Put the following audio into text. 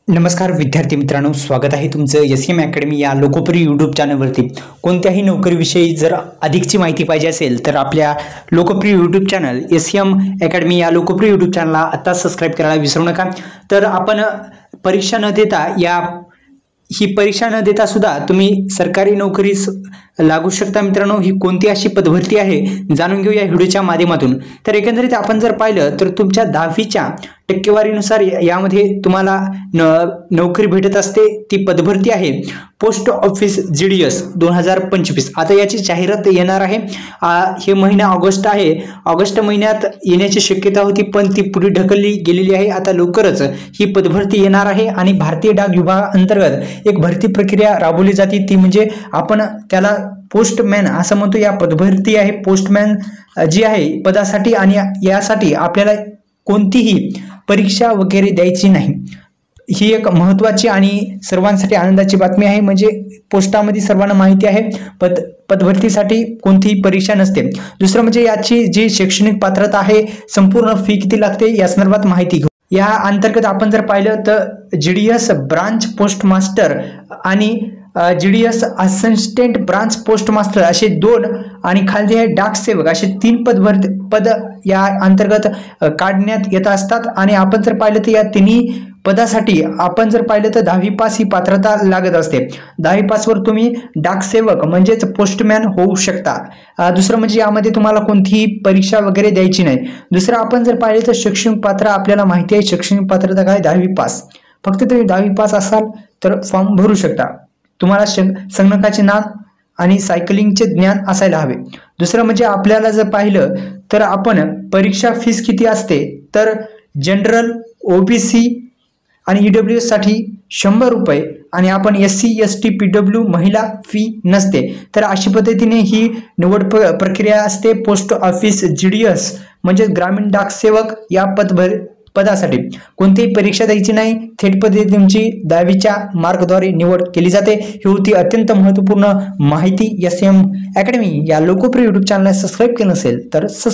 नमस्कार विद्यार्थी मित्रांनो, स्वागत आहे तुमचं एस.एम. अकॅडमी या लोकप्रिय यूट्यूब चॅनलवरती। कोणत्याही नोकरीविषयी जर अधिकची माहिती पाहिजे असेल तर आपल्या लोकप्रिय यूट्यूब चॅनल एस.एम. अकॅडमी या लोकप्रिय यूट्यूब चॅनलला आता सबस्क्राईब करायला विसरू नका। तर आपण परीक्षा न देता ही परीक्षा न देता सुद्धा तुम्ही सरकारी नोकरीस लागू शकता। मित्रांनो, ही कोणती अशी पदभरती आहे जाणून घेऊ या व्हिडिओच्या माध्यमातून। तर एकंदरीत आपण जर पाहिलं तर तुमच्या 10वीच्या टक्केवारीनुसार यामध्ये तुम्हाला नोकरी भेटत असते। ती पदभरती आहे पोस्ट ऑफिस GDS 2025। आता याची जाहिरात येणार आहे। हे महिना ऑगस्ट आहे। ऑगस्ट महिन्यात येण्याची शक्यता होती पण ती पुढे ढकलली गेलेली आहे। आता लवकरच ही पदभरती येणार आहे आणि भारतीय डाक विभागाअंतर्गत एक भरती प्रक्रिया राबवली जाते, ती म्हणजे आपण त्याला पोस्टमॅन असं म्हणतो। या पदभरती आहे पोस्टमॅन जी आहे पदासाठी, आणि यासाठी आपल्याला कोणतीही परीक्षा वगैरे द्यायची नाही। ही एक महत्त्वाची आणि सर्वांसाठी आनंदाची बातमी आहे। म्हणजे पोस्टामध्ये सर्वांना माहिती आहे पदभरतीसाठी कोणतीही परीक्षा नसते। दुसरं म्हणजे याची जी शैक्षणिक पात्रता आहे, संपूर्ण फी किती लागते या संदर्भात माहिती घेऊ। या अंतर्गत आपण जर पाहिलं तर GDS ब्रांच पोस्ट मास्टर आणि GDS assistant branch post master असे 2 आणि खाली आहे डाक सेवक असे 3 पद या अंतर्गत काढण्यात येत असतात। आणि आपण जर पाहिलं तर या तिन्ही पदासाठी आपण जर पाहिलं तर 10वी पास ही पात्रता लागत असते। 10वी पासवर तुम्ही डाक सेवक म्हणजेच पोस्टमॅन होऊ शकता। दुसरं म्हणजे यामध्ये तुम्हाला कोणतीही परीक्षा वगैरे द्यायची नाही। दुसरं आपण जर पाहिलं तर शैक्षणिक पात्र आपल्याला माहिती आहे, शैक्षणिक पात्रता काय 10वी पास। फक्त तुम्ही 10वी पास असाल तर फॉर्म भरू शकता। तुम्हाला संगणकाचे ज्ञान आणि सायकलिंगचे ज्ञान असायला हवे। दुसरं म्हणजे आपल्याला जर पाहिलं तर आपण परीक्षा फीस किती असते तर जनरल, OBC आणि EWS साठी 100 रुपये आणि आपण SC ST PW महिला फी नसते। तर अशा पद्धतीने ही निवड प्रक्रिया असते पोस्ट ऑफिस GDS म्हणजे ग्रामीण डाक सेवक या पदासाठी कोणतीही परीक्षा द्यायची नाही। थेट पद्धतीने तुमची 10वीच्या मार्कद्वारे निवड केली जाते। ही होती अत्यंत महत्त्वपूर्ण माहिती। एस.एम. अकॅडमी या लोकप्रिय यूट्यूब चॅनलला सबस्क्राईब केलं नसेल तर